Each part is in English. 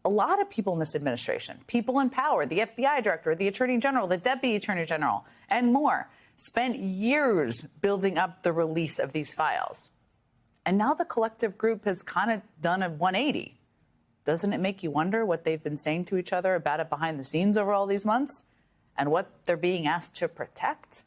a lot of people in this administration, people in power, the FBI director, the attorney general, the deputy attorney general, and more, spent years building up the release of these files. And now the collective group has kind of done a 180. Doesn't it make you wonder what they've been saying to each other about it behind the scenes over all these months and what they're being asked to protect?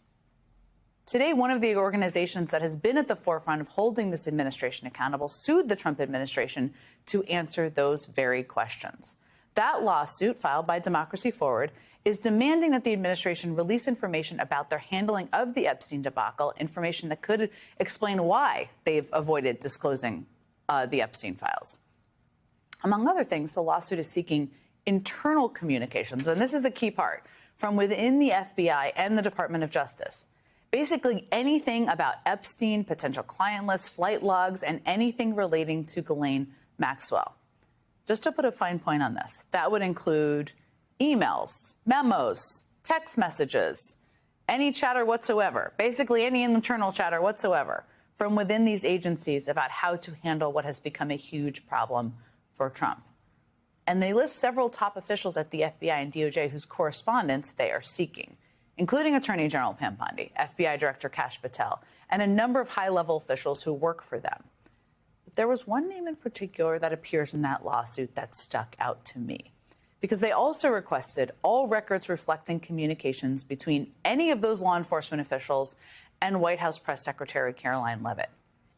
Today, one of the organizations that has been at the forefront of holding this administration accountable sued the Trump administration to answer those very questions. That lawsuit, filed by Democracy Forward, is demanding that the administration release information about their handling of the Epstein debacle, information that could explain why they've avoided disclosing the Epstein files. Among other things, the lawsuit is seeking internal communications, and this is a key part, from within the FBI and the Department of Justice. Basically anything about Epstein, potential client lists, flight logs, and anything relating to Ghislaine Maxwell. Just to put a fine point on this, that would include emails, memos, text messages, any chatter whatsoever, basically any internal chatter whatsoever from within these agencies about how to handle what has become a huge problem for Trump. And they list several top officials at the FBI and DOJ whose correspondence they are seeking, including Attorney General Pam Bondi, FBI Director Kash Patel, and a number of high-level officials who work for them. But there was one name in particular that appears in that lawsuit that stuck out to me, because they also requested all records reflecting communications between any of those law enforcement officials and White House Press Secretary Caroline Leavitt,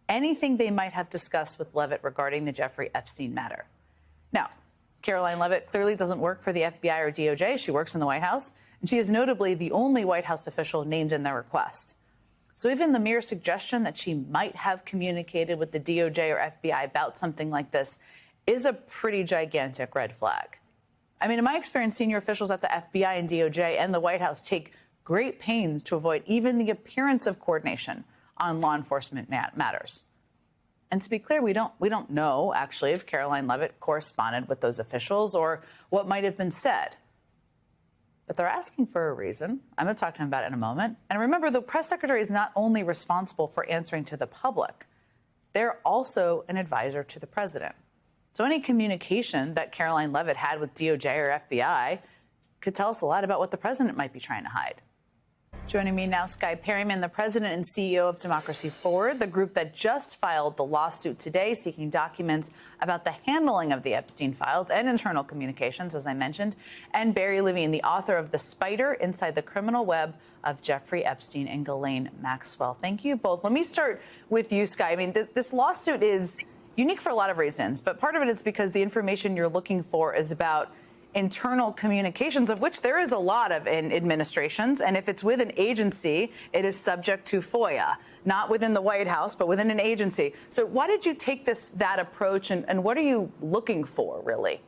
anything they might have discussed with Leavitt regarding the Jeffrey Epstein matter. Now, Caroline Leavitt clearly doesn't work for the FBI or DOJ. She works in the White House, and she is notably the only White House official named in their request. So even the mere suggestion that she might have communicated with the DOJ or FBI about something like this is a pretty gigantic red flag. I mean, in my experience, senior officials at the FBI and DOJ and the White House take great pains to avoid even the appearance of coordination on law enforcement matters. And to be clear, we don't know, actually, if Caroline Leavitt corresponded with those officials or what might have been said. But they're asking for a reason. I'm going to talk to him about it in a moment. And remember, the press secretary is not only responsible for answering to the public, they're also an advisor to the president. So any communication that Caroline Leavitt had with DOJ or FBI could tell us a lot about what the president might be trying to hide. Joining me now, Skye Perryman, the president and CEO of Democracy Forward, the group that just filed the lawsuit today seeking documents about the handling of the Epstein files and internal communications, as I mentioned, and Barry Levine, the author of The Spider Inside the Criminal Web of Jeffrey Epstein and Ghislaine Maxwell. Thank you both. Let me start with you, Skye. I mean, this lawsuit is unique for a lot of reasons, but part of it is because the information you're looking for is about internal communications, of which there is a lot of in administrations. And if it's with an agency, it is subject to FOIA, not within the White House, but within an agency. So why did you take that approach, and what are you looking for, really?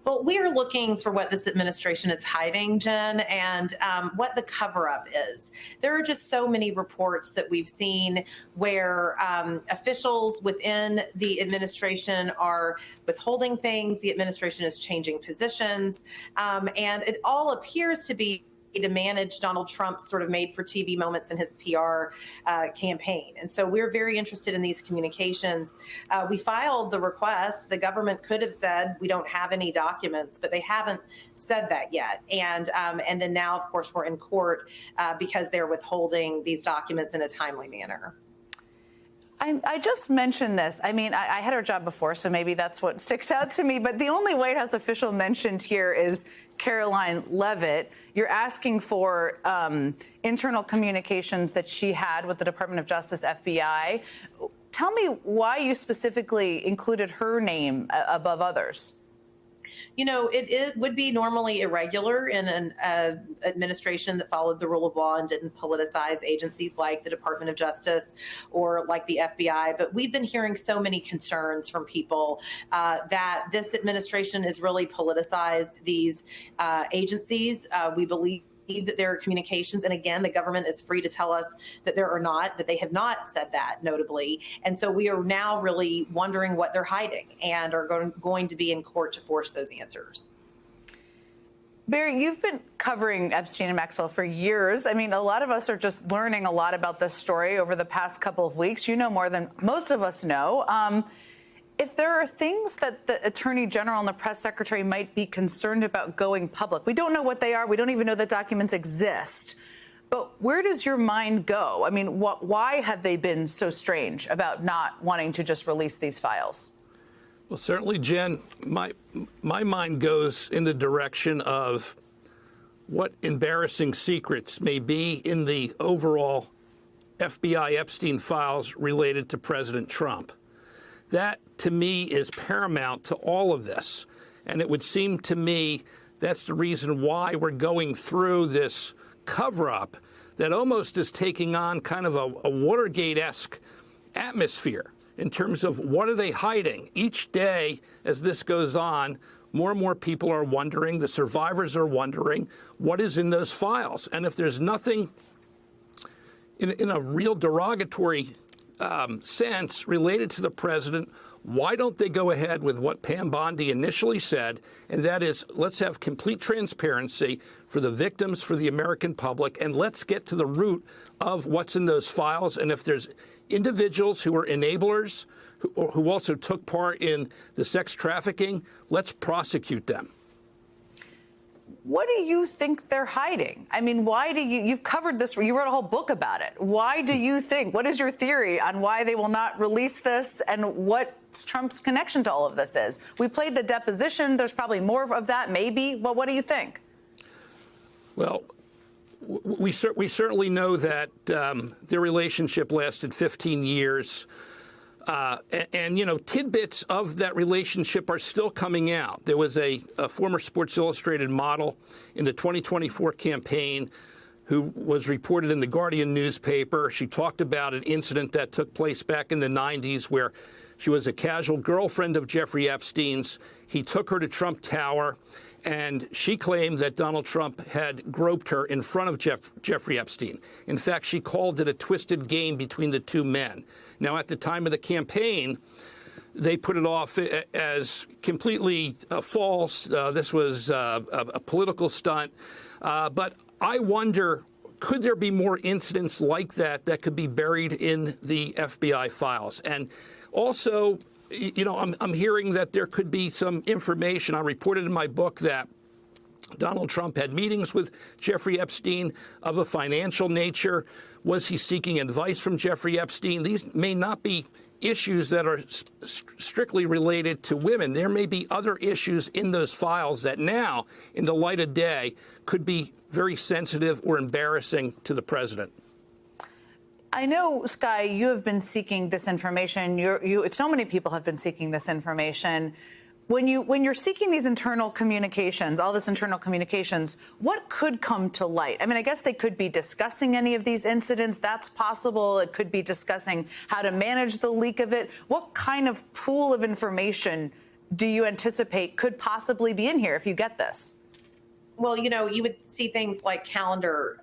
Well, we are looking for what this administration is hiding, Jen, and what the cover-up is. There are just so many reports that we've seen where officials within the administration are withholding things, the administration is changing positions, and it all appears to be to manage Donald Trump's sort of made-for-TV moments in his PR campaign. And so we're very interested in these communications. We filed the request. The government could have said we don't have any documents, but they haven't said that yet. And then now, of course, we're in court because they're withholding these documents in a timely manner. I just mentioned this. I mean, I had her job before, so maybe that's what sticks out to me. But the only White House official mentioned here is Caroline Leavitt. You're asking for internal communications that she had with the Department of Justice, FBI. Tell me why you specifically included her name above others. You know, it would be normally irregular in an administration that followed the rule of law and didn't politicize agencies like the Department of Justice or like the FBI. But we've been hearing so many concerns from people that this administration has really politicized these agencies. We believe that there are communications, and again, the government is free to tell us that there are not, that they have not said that, notably. And so we are now really wondering what they're hiding and are going to be in court to force those answers. Barry, you've been covering Epstein and Maxwell for years. I mean, a lot of us are just learning a lot about this story over the past couple of weeks. You know more than most of us know. If there are things that the Attorney General and the press secretary might be concerned about going public, we don't know what they are. We don't even know that documents exist. But where does your mind go? I mean, why have they been so strange about not wanting to just release these files? Well, certainly, Jen, my mind goes in the direction of what embarrassing secrets may be in the overall FBI Epstein files related to President Trump. That, to me, is paramount to all of this. And it would seem to me that's the reason why we're going through this cover-up that almost is taking on kind of a Watergate-esque atmosphere in terms of what are they hiding. Each day as this goes on, more and more people are wondering, the survivors are wondering, what is in those files? And if there's nothing in a real derogatory sense related to the president, why don't they go ahead with what Pam Bondi initially said, and that is, let's have complete transparency for the victims, for the American public, and let's get to the root of what's in those files. And if there's individuals who are enablers, who also took part in the sex trafficking, let's prosecute them. What do you think they're hiding? I mean, why do you've covered this, you wrote a whole book about it. Why do you think, what is your theory on why they will not release this and what Trump's connection to all of this is? We played the deposition. There's probably more of that, maybe. But what do you think? Well, we certainly know that their relationship lasted 15 years. And, you know, tidbits of that relationship are still coming out. There was a former Sports Illustrated model in the 2024 campaign who was reported in the Guardian newspaper. She talked about an incident that took place back in the 90s where she was a casual girlfriend of Jeffrey Epstein's. He took her to Trump Tower, and she claimed that Donald Trump had groped her in front of Jeffrey Epstein. In fact, she called it a twisted game between the two men. Now, at the time of the campaign, they put it off as completely false. This was a political stunt. But I wonder, could there be more incidents like that that could be buried in the FBI files? And also, you know, I'm hearing that there could be some information. I reported in my book that Donald Trump had meetings with Jeffrey Epstein of a financial nature. Was he seeking advice from Jeffrey Epstein? These may not be issues that are strictly related to women. There may be other issues in those files that now, in the light of day, could be very sensitive or embarrassing to the president. I know, Skye, you have been seeking this information. So many people have been seeking this information. When you're seeking these internal communications, all this internal communications, what could come to light? I mean, I guess they could be discussing any of these incidents. That's possible. It could be discussing how to manage the leak of it. What kind of pool of information do you anticipate could possibly be in here if you get this? Well, you know, you would see things like calendar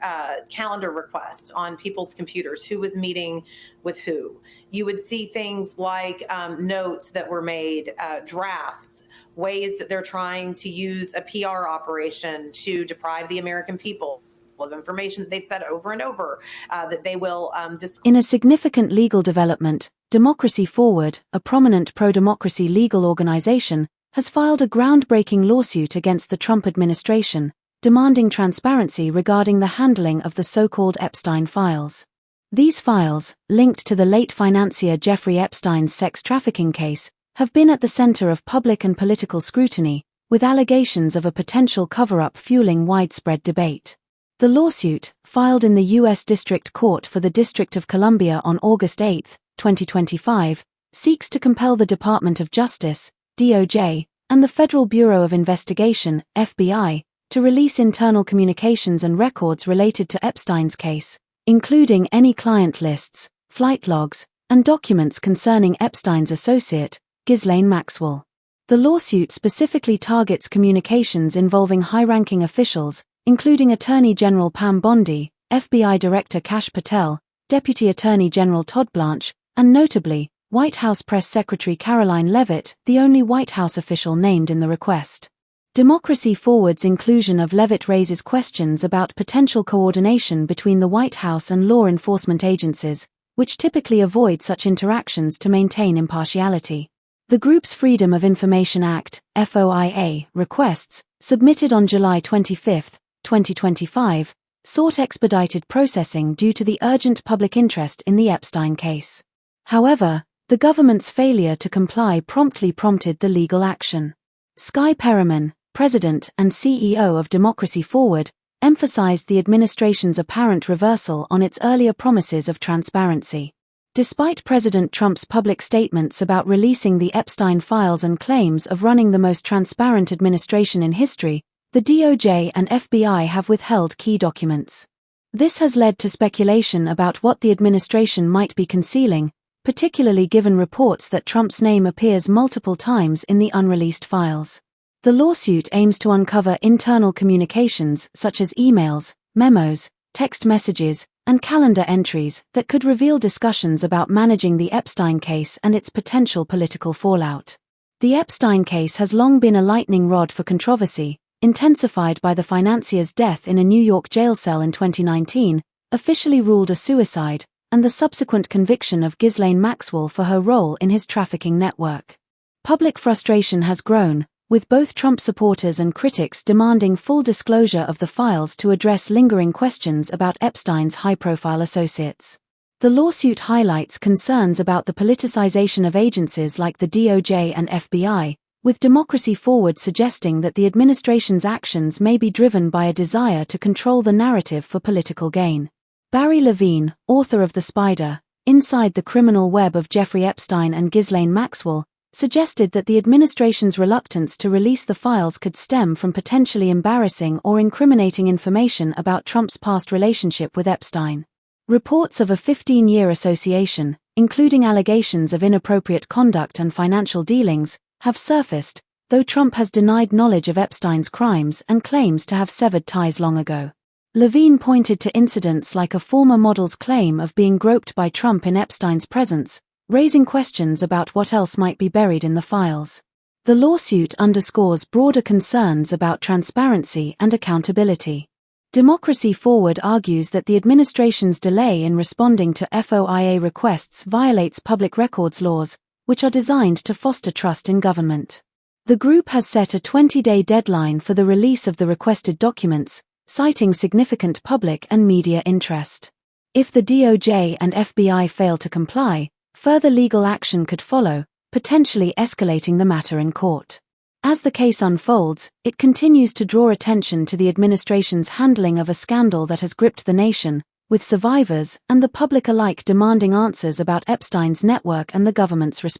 requests on people's computers. Who was meeting with who? You would see things like notes that were made, drafts, ways that they're trying to use a PR operation to deprive the American people of information that they've said over and over that they will disclose. In a significant legal development, Democracy Forward, a prominent pro-democracy legal organization, has filed a groundbreaking lawsuit against the Trump administration, demanding transparency regarding the handling of the so-called Epstein files. These files, linked to the late financier Jeffrey Epstein's sex trafficking case, have been at the center of public and political scrutiny, with allegations of a potential cover-up fueling widespread debate. The lawsuit, filed in the U.S. District Court for the District of Columbia on August 8, 2025, seeks to compel the Department of Justice, DOJ, and the Federal Bureau of Investigation, FBI, to release internal communications and records related to Epstein's case, including any client lists, flight logs, and documents concerning Epstein's associate, Ghislaine Maxwell. The lawsuit specifically targets communications involving high-ranking officials, including Attorney General Pam Bondi, FBI Director Kash Patel, Deputy Attorney General Todd Blanche, and notably, White House Press Secretary Caroline Leavitt, the only White House official named in the request. Democracy Forward's inclusion of Leavitt raises questions about potential coordination between the White House and law enforcement agencies, which typically avoid such interactions to maintain impartiality. The group's Freedom of Information Act (FOIA) requests, submitted on July 25, 2025, sought expedited processing due to the urgent public interest in the Epstein case. However, the government's failure to comply promptly prompted the legal action. Skye Perriman, president and CEO of Democracy Forward, emphasized the administration's apparent reversal on its earlier promises of transparency. Despite President Trump's public statements about releasing the Epstein files and claims of running the most transparent administration in history, the DOJ and FBI have withheld key documents. This has led to speculation about what the administration might be concealing, particularly given reports that Trump's name appears multiple times in the unreleased files. The lawsuit aims to uncover internal communications such as emails, memos, text messages, and calendar entries that could reveal discussions about managing the Epstein case and its potential political fallout. The Epstein case has long been a lightning rod for controversy, intensified by the financier's death in a New York jail cell in 2019, officially ruled a suicide, and the subsequent conviction of Ghislaine Maxwell for her role in his trafficking network. Public frustration has grown, with both Trump supporters and critics demanding full disclosure of the files to address lingering questions about Epstein's high-profile associates. The lawsuit highlights concerns about the politicization of agencies like the DOJ and FBI, with Democracy Forward suggesting that the administration's actions may be driven by a desire to control the narrative for political gain. Barry Levine, author of The Spider, Inside the Criminal Web of Jeffrey Epstein and Ghislaine Maxwell, suggested that the administration's reluctance to release the files could stem from potentially embarrassing or incriminating information about Trump's past relationship with Epstein. Reports of a 15-year association, including allegations of inappropriate conduct and financial dealings, have surfaced, though Trump has denied knowledge of Epstein's crimes and claims to have severed ties long ago. Levine pointed to incidents like a former model's claim of being groped by Trump in Epstein's presence, raising questions about what else might be buried in the files. The lawsuit underscores broader concerns about transparency and accountability. Democracy Forward argues that the administration's delay in responding to FOIA requests violates public records laws, which are designed to foster trust in government. The group has set a 20-day deadline for the release of the requested documents, citing significant public and media interest. If the DOJ and FBI fail to comply, further legal action could follow, potentially escalating the matter in court. As the case unfolds, it continues to draw attention to the administration's handling of a scandal that has gripped the nation, with survivors and the public alike demanding answers about Epstein's network and the government's response.